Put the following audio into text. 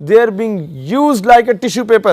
they are being used like a tissue paper.